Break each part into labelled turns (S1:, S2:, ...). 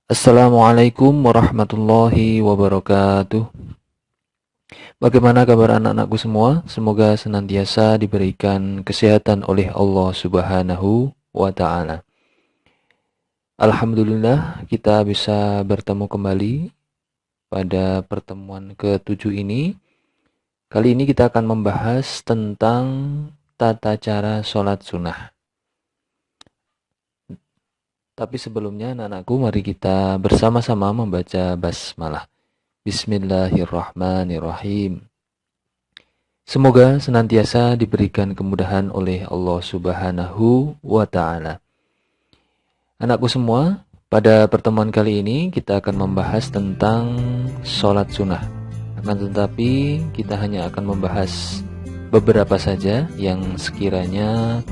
S1: Assalamualaikum warahmatullahi wabarakatuh. Bagaimana kabar anak-anakku semua? Semoga senantiasa diberikan kesehatan oleh Allah Subhanahu wa Ta'ala. Alhamdulillah, kita bisa bertemu kembali pada pertemuan ke-7 ini. Kali ini kita akan membahas tentang tata cara sholat sunnah. Tapi sebelumnya, anak-anakku, mari kita bersama-sama membaca basmalah. Bismillahirrahmanirrahim. Semoga senantiasa diberikan kemudahan oleh Allah Subhanahu wa Ta'ala. Anakku semua, pada pertemuan kali ini kita akan membahas tentang sholat sunnah. Akan tetapi kita hanya akan membahas beberapa saja yang sekiranya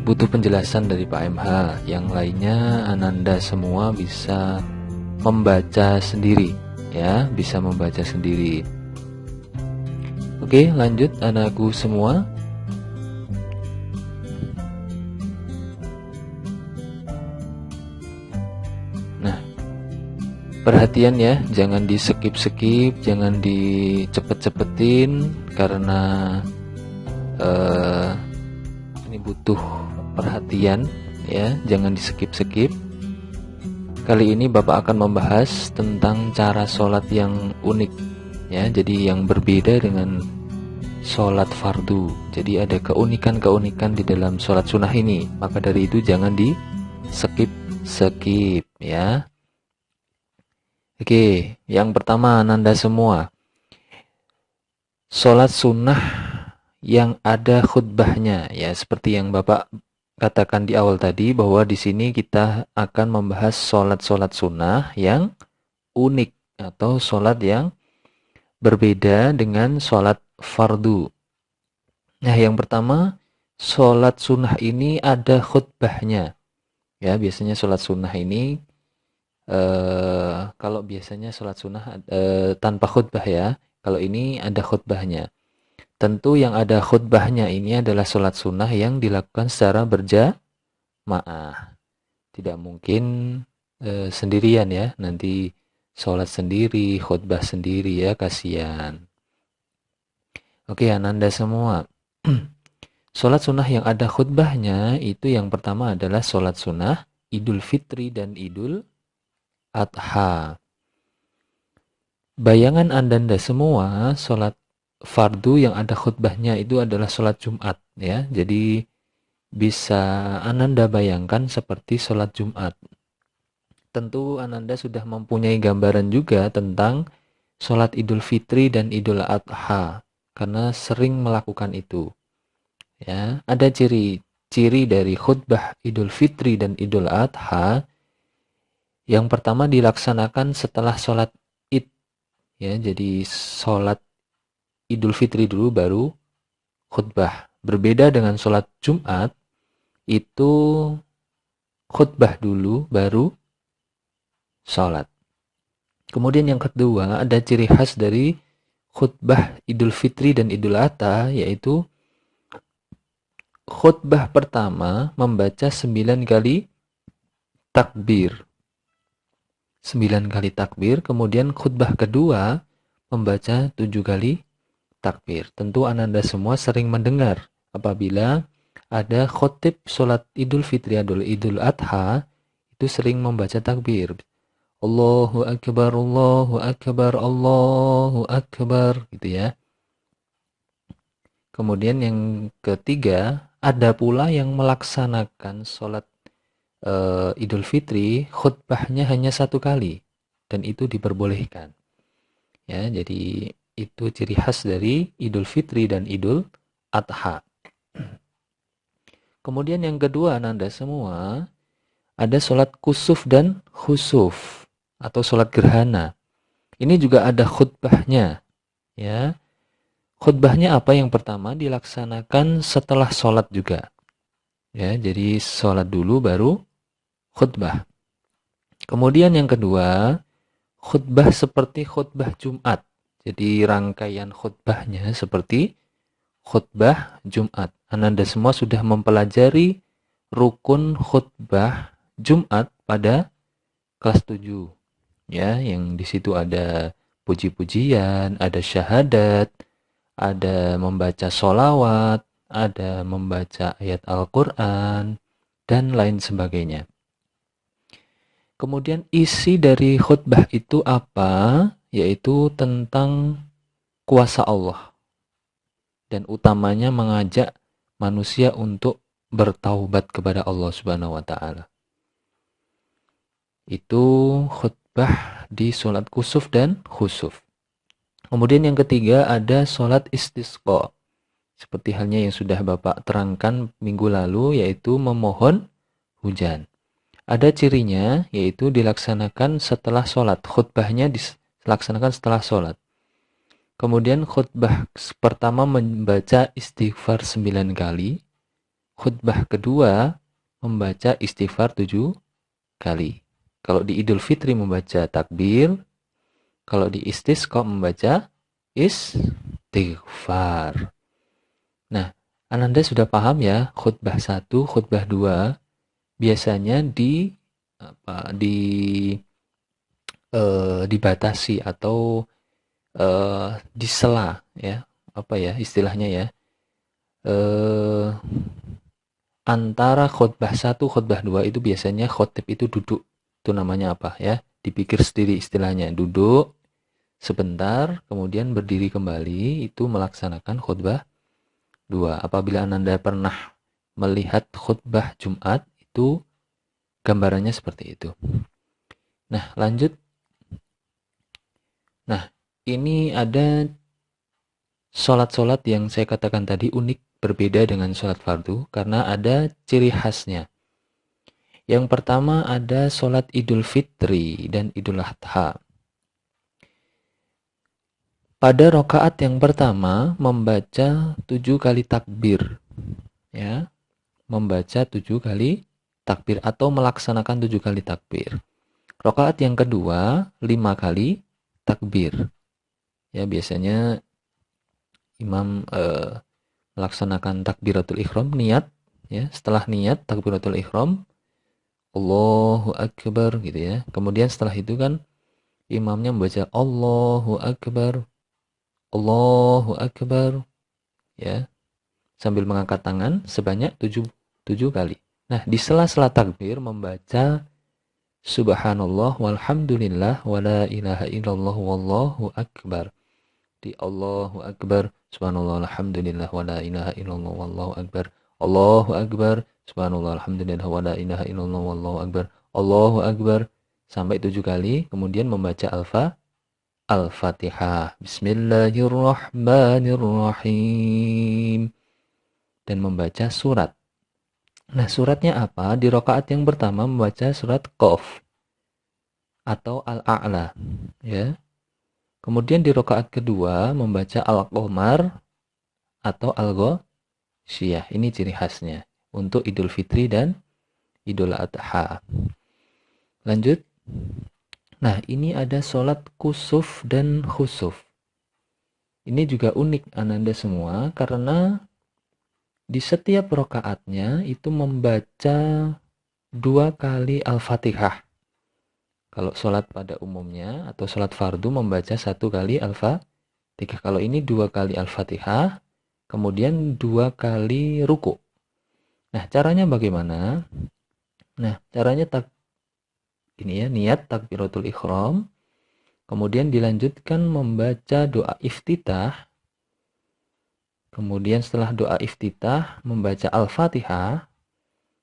S1: butuh penjelasan dari Pak MH. Yang lainnya Ananda semua bisa membaca sendiri, ya, bisa membaca sendiri. Oke, lanjut anakku semua. Nah, perhatian ya, jangan di skip-skip, jangan dicepet-cepetin karena ini butuh perhatian ya, jangan di skip-skip. Kali ini Bapak akan membahas tentang cara sholat yang unik ya, jadi yang berbeda dengan sholat fardu. Jadi ada keunikan-keunikan di dalam sholat sunnah ini. Maka dari itu jangan di skip ya. Oke, yang pertama Nanda semua, sholat sunnah yang ada khutbahnya ya, seperti yang Bapak katakan di awal tadi, bahwa di sini kita akan membahas sholat sunnah yang unik atau sholat yang berbeda dengan sholat fardu. Nah, yang pertama, sholat sunnah ini ada khutbahnya. Ya, biasanya sholat sunnah ini, kalau biasanya sholat sunnah tanpa khutbah ya. Kalau ini ada khutbahnya. Tentu yang ada khutbahnya ini adalah sholat sunnah yang dilakukan secara berjamaah. Tidak mungkin sendirian ya. Nanti sholat sendiri, khutbah sendiri ya, kasihan. Oke, Ananda semua. Sholat sunnah yang ada khutbahnya itu yang pertama adalah sholat sunnah Idul Fitri dan Idul Adha. Bayangan Anda semua, sholat fardu yang ada khutbahnya itu adalah sholat Jumat ya. Jadi bisa Ananda bayangkan seperti sholat Jumat. Tentu Ananda sudah mempunyai gambaran juga tentang sholat Idul Fitri dan Idul Adha karena sering melakukan itu. Ya, ada ciri dari khutbah Idul Fitri dan Idul Adha. Yang pertama dilaksanakan setelah sholat Id. Ya, jadi sholat Idul Fitri dulu baru khutbah. Berbeda dengan sholat Jumat, itu khutbah dulu baru sholat. Kemudian yang kedua, ada ciri khas dari khutbah Idul Fitri dan Idul Adha, yaitu khutbah pertama membaca 9 kali takbir. 9 kali takbir, kemudian khutbah kedua membaca 7 kali takbir. Tentu Ananda semua sering mendengar apabila ada khotib sholat Idul Fitri atau Idul Adha, itu sering membaca takbir. Allahu Akbar, Allahu Akbar, Allahu Akbar, gitu ya. Kemudian yang ketiga, ada pula yang melaksanakan sholat Idul Fitri, khutbahnya hanya 1 kali, dan itu diperbolehkan. Ya, jadi itu ciri khas dari Idul Fitri dan Idul Adha. Kemudian yang kedua, Ananda semua, ada sholat kusuf dan khusuf atau sholat gerhana. Ini juga ada khutbahnya. Ya, khutbahnya apa? Yang pertama dilaksanakan setelah sholat juga. Ya, jadi sholat dulu baru khutbah. Kemudian yang kedua, khutbah seperti khutbah Jumat. Jadi rangkaian khutbahnya seperti khutbah Jumat. Ananda semua sudah mempelajari rukun khutbah Jumat pada kelas 7 ya, yang di situ ada puji-pujian, ada syahadat, ada membaca sholawat, ada membaca ayat Al-Quran, dan lain sebagainya. Kemudian isi dari khutbah itu apa? Yaitu tentang kuasa Allah. Dan utamanya mengajak manusia untuk bertaubat kepada Allah Subhanahu wa taala. Itu khutbah di sholat kusuf dan khusuf. Kemudian yang ketiga ada sholat istisqa. Seperti halnya yang sudah Bapak terangkan minggu lalu, yaitu memohon hujan. Ada cirinya, yaitu dilaksanakan setelah sholat. Khutbahnya dilaksanakan setelah sholat. Kemudian khutbah pertama membaca istighfar 9 kali. Khutbah kedua membaca istighfar 7 kali. Kalau di Idul Fitri membaca takbir. Kalau di istisqa membaca istighfar. Nah, Ananda sudah paham ya, khutbah 1, khutbah 2 biasanya dibatasi atau disela ya. Apa ya istilahnya ya? Antara khutbah 1, khutbah 2 itu biasanya khotib itu duduk. Itu namanya apa ya? Dipikir sendiri istilahnya. Duduk sebentar, kemudian berdiri kembali, itu melaksanakan khutbah 2. Apabila Anda pernah melihat khutbah Jumat, itu gambarannya seperti itu. Nah, lanjut. Nah, ini ada sholat-sholat yang saya katakan tadi unik, berbeda dengan sholat fardu, karena ada ciri khasnya. Yang pertama ada sholat Idul Fitri dan Idul Adha. Pada rakaat yang pertama membaca 7 kali takbir. Ya, membaca 7 kali takbir atau melaksanakan 7 kali takbir. Rakaat yang kedua 5 kali takbir. Ya, biasanya imam melaksanakan takbiratul ihram, niat ya, setelah niat takbiratul ihram Allahu Akbar gitu ya. Kemudian setelah itu kan imamnya membaca Allahu Akbar, Allahu Akbar ya, sambil mengangkat tangan sebanyak 7 kali. Nah, di sela-sela takbir membaca Subhanallah walhamdulillah wala ilaha illallah wallahu akbar. Di Allahu Akbar, Subhanallah alhamdulillah wala ilaha illallah wallahu akbar. Allahu Akbar, Subhanallah alhamdulillah wala ilaha illallah wallahu akbar. Allahu Akbar sampai 7 kali, kemudian membaca Al-Fatihah. Bismillahirrahmanirrahim. Dan membaca surat. Nah, suratnya apa? Di rakaat yang pertama membaca surat Qaf atau Al-A'la, ya. Kemudian di rakaat kedua membaca Al-Qamar atau Al-Ghasyiyah. Ini ciri khasnya untuk Idul Fitri dan Idul Adha. Lanjut. Nah, ini ada sholat kusuf dan khusuf. Ini juga unik Ananda semua karena di setiap rakaatnya itu membaca 2 kali Al-Fatihah. Kalau sholat pada umumnya atau sholat fardu membaca 1 kali Al-Fatihah. Kalau ini 2 kali Al-Fatihah, kemudian 2 kali ruku. Nah, caranya bagaimana? Nah, caranya ini ya, niat takbiratul ihram, kemudian dilanjutkan membaca doa iftitah. Kemudian setelah doa iftitah membaca Al-Fatihah.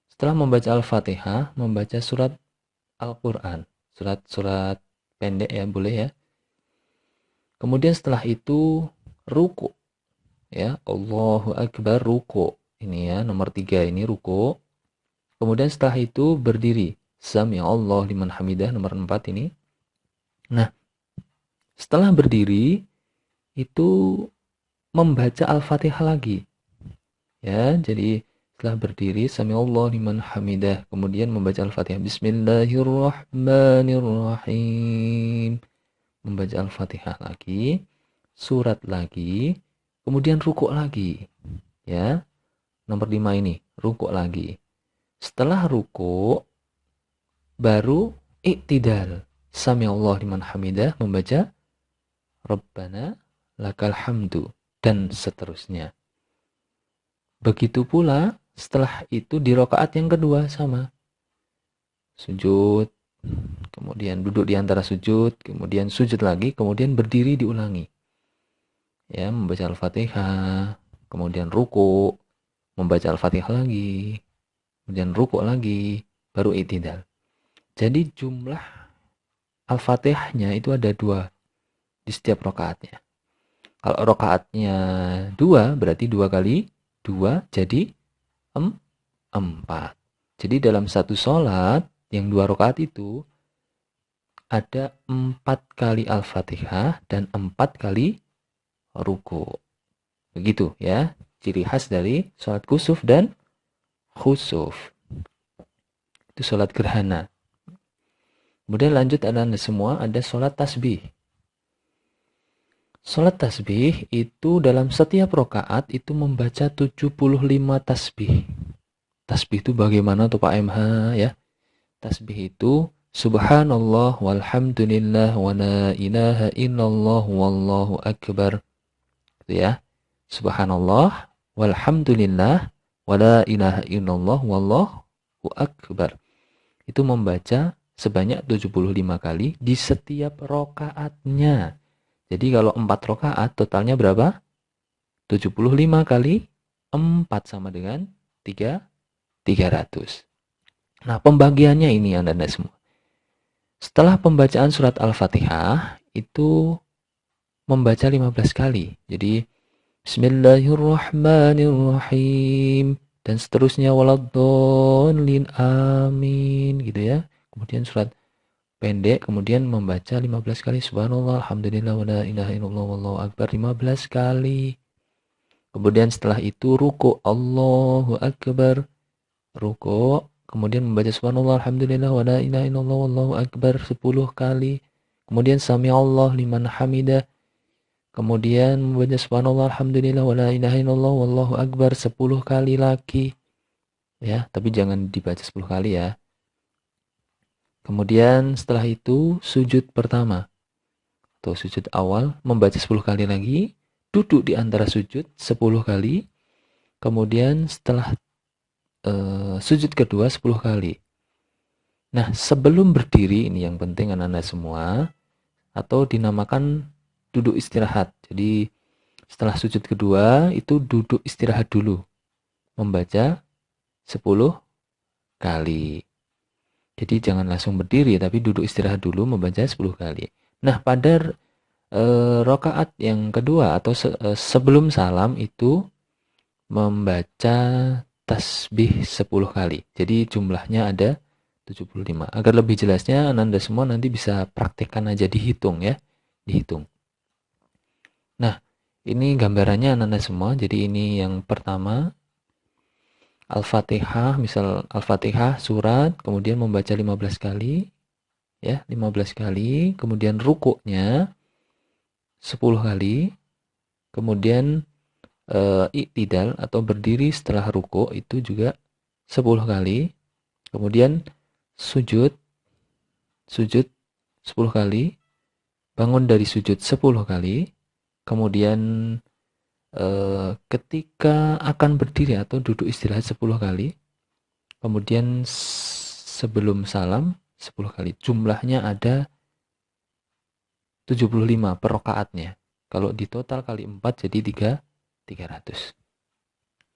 S1: Setelah membaca Al-Fatihah membaca surat Al-Quran. Surat-surat pendek ya, boleh ya. Kemudian setelah itu ruku. Ya, Allahu Akbar ruku. Ini ya, nomor 3 ini ruku. Kemudian setelah itu berdiri. Sami'allahu liman hamidah, nomor 4 ini. Nah, setelah berdiri itu membaca Al-Fatihah lagi. Ya, jadi setelah berdiri Sami'allahu liman hamidah, kemudian membaca Al-Fatihah. Bismillahirrahmanirrahim. Membaca Al-Fatihah lagi, surat lagi, kemudian rukuk lagi. Ya. Nomor 5 ini, rukuk lagi. Setelah rukuk baru Iktidal. Sami'allahu liman hamidah, membaca Rabbana lakal hamdu, dan seterusnya. Begitu pula setelah itu di rakaat yang kedua sama. Sujud, kemudian duduk di antara sujud, kemudian sujud lagi, kemudian berdiri diulangi. Ya, membaca Al-Fatihah, kemudian ruku, membaca Al-Fatihah lagi, kemudian ruku lagi, baru i'tidal. Jadi jumlah Al-Fatihahnya itu ada 2 di setiap rakaatnya. Kalau rakaatnya 2, berarti 2 kali 2 jadi 4. Jadi dalam satu sholat yang 2 rakaat itu ada 4 kali Al-Fatihah dan 4 kali ruku. Begitu ya, ciri khas dari sholat kusuf dan khusuf. Itu sholat gerhana. Kemudian lanjut Anda semua, ada sholat tasbih. Sholat tasbih itu dalam setiap rakaat itu membaca 75 tasbih. Tasbih itu bagaimana tuh Pak MH ya? Tasbih itu subhanallah walhamdulillah wa la ilaha illallah wallahu akbar. Itu ya. Subhanallah walhamdulillah wa la ilaha illallah wallahu akbar. Itu membaca sebanyak 75 kali di setiap rakaatnya. Jadi kalau 4 rakaat totalnya berapa? 75 kali 4 sama dengan 300. Nah, pembagiannya ini Anda semua. Setelah pembacaan surat Al-Fatihah itu membaca 15 kali. Jadi Bismillahirrahmanirrahim dan seterusnya waladdallin amin gitu ya. Kemudian surat pendek, kemudian membaca 15 kali subhanallah alhamdulillah wa la ilaha illallah wallahu akbar 15 kali. Kemudian setelah itu ruku, Allahu akbar, ruku, kemudian membaca subhanallah alhamdulillah wa la ilaha illallah wallahu akbar 10 kali. Kemudian sami'allah liman hamidah, kemudian membaca subhanallah alhamdulillah wa la ilaha illallah wallahu akbar 10 kali lagi. Ya, tapi jangan dibaca 10 kali ya. Kemudian setelah itu sujud pertama atau sujud awal membaca 10 kali lagi, duduk di antara sujud 10 kali, kemudian setelah sujud kedua 10 kali. Nah, sebelum berdiri ini yang penting anak-anak semua, atau dinamakan duduk istirahat. Jadi setelah sujud kedua itu duduk istirahat dulu, membaca 10 kali. Jadi jangan langsung berdiri, tapi duduk istirahat dulu membaca 10 kali. Nah, pada rakaat yang kedua atau sebelum salam itu membaca tasbih 10 kali. Jadi jumlahnya ada 75. Agar lebih jelasnya Anda semua nanti bisa praktekkan aja, dihitung ya. Dihitung. Nah, ini gambarannya Anda semua. Jadi ini yang pertama Al-Fatihah, misal Al-Fatihah surat, kemudian membaca 15 kali, ya 15 kali, kemudian rukuknya 10 kali, kemudian i'tidal atau berdiri setelah rukuk itu juga 10 kali, kemudian sujud 10 kali, bangun dari sujud 10 kali, kemudian ketika akan berdiri atau duduk istirahat 10 kali, kemudian sebelum salam 10 kali. Jumlahnya ada 75 per rakaatnya. Kalau di total kali 4 jadi 300.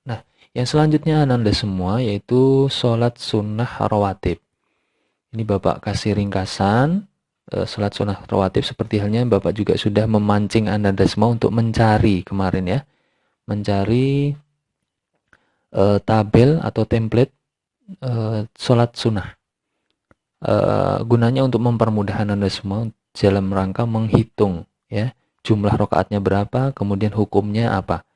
S1: Nah, yang selanjutnya Anda semua yaitu sholat sunnah rawatib. Ini Bapak kasih ringkasan sholat sunnah rawatib, seperti halnya Bapak juga sudah memancing Anda semua untuk mencari kemarin ya. Mencari tabel atau template sholat sunnah. Gunanya untuk mempermudah Anda semua dalam rangka menghitung ya jumlah rakaatnya berapa, kemudian hukumnya apa.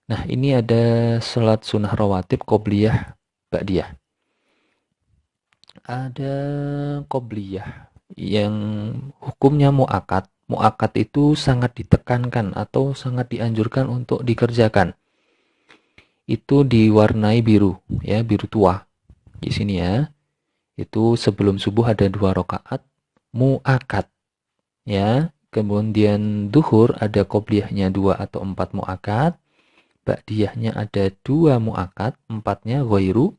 S1: Nah, ini ada sholat sunnah rawatib qobliyah ba'diyah. Ada qobliyah yang hukumnya mu'akad. Mu'akad itu sangat ditekankan atau sangat dianjurkan untuk dikerjakan. Itu diwarnai biru ya, biru tua di sini ya. Itu sebelum subuh ada 2 rakaat mu'akad, ya. Kemudian duhur ada qobliyahnya 2 atau 4 mu'akad. Ba'diyahnya ada 2 mu'akad, 4-nya ghairu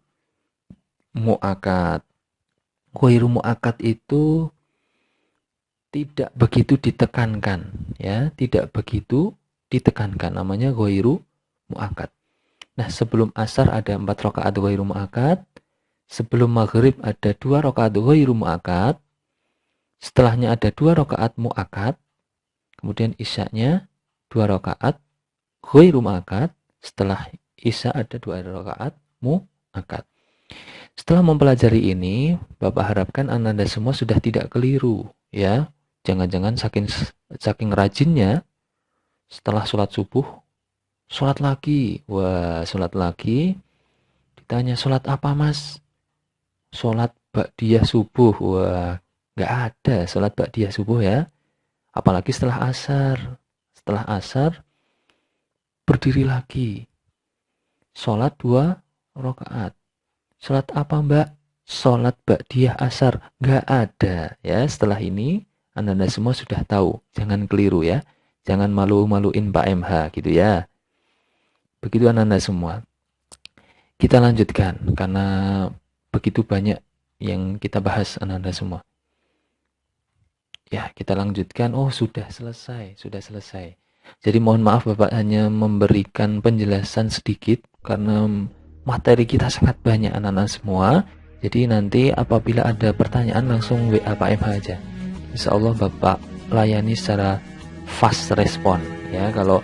S1: mu'akad. Ghairu mu'akad itu tidak begitu ditekankan, ya, tidak begitu ditekankan, namanya ghairu mu'akad. Nah, sebelum asar ada 4 rakaat ghairu mu'akad, sebelum maghrib ada 2 rakaat ghairu mu'akad, setelahnya ada 2 rakaat mu'akad, kemudian isya'nya 2 rakaat ghairu mu'akad, setelah isya ada 2 rakaat mu'akad. Setelah mempelajari ini, Bapak harapkan Anda semua sudah tidak keliru, ya. Jangan-jangan saking rajinnya, setelah sholat subuh, sholat lagi. Wah, sholat lagi. Ditanya, sholat apa mas? Sholat ba'diyah subuh. Wah, nggak ada sholat ba'diyah subuh ya. Apalagi setelah asar. Setelah asar, berdiri lagi. Sholat 2 rakaat. Sholat apa mbak? Sholat ba'diyah asar. Nggak ada ya. Setelah ini, Anda semua sudah tahu. Jangan keliru ya. Jangan malu-maluin Pak MH gitu ya. Begitu Anda semua. Kita lanjutkan karena begitu banyak yang kita bahas Anda semua. Ya, kita lanjutkan. Oh, sudah selesai. Jadi mohon maaf Bapak hanya memberikan penjelasan sedikit karena materi kita sangat banyak anak-anak semua. Jadi nanti apabila ada pertanyaan langsung WA Pak MH aja. Insya Allah Bapak layani secara fast respon ya. Kalau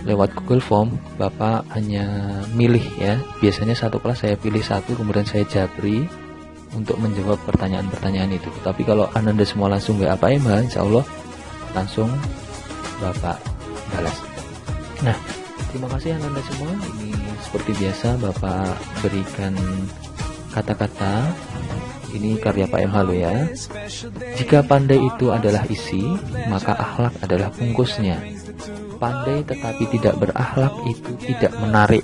S1: lewat Google Form Bapak hanya milih ya. Biasanya satu kelas saya pilih satu, kemudian saya jabri untuk menjawab pertanyaan-pertanyaan itu. Tapi kalau Anda semua langsung WA Pak MH, insya Allah langsung Bapak balas. Nah, terima kasih Anda semua. Ini seperti biasa Bapak berikan kata-kata. Ini karya Pak MH lo ya. Jika pandai itu adalah isi, maka akhlak adalah bungkusnya. Pandai tetapi tidak berakhlak itu tidak menarik.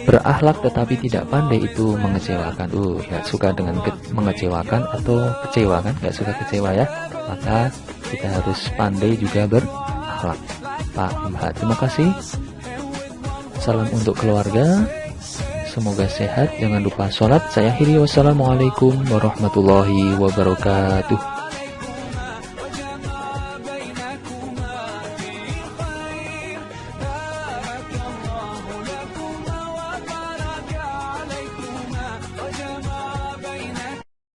S1: Berakhlak tetapi tidak pandai itu mengecewakan. Gak suka dengan mengecewakan atau kecewa kan? Gak suka kecewa ya. Maka kita harus pandai juga berakhlak. Pak MH, terima kasih. Salam untuk keluarga. Semoga sehat. Jangan lupa sholat. Saya akhiri. Wassalamualaikum warahmatullahi wabarakatuh.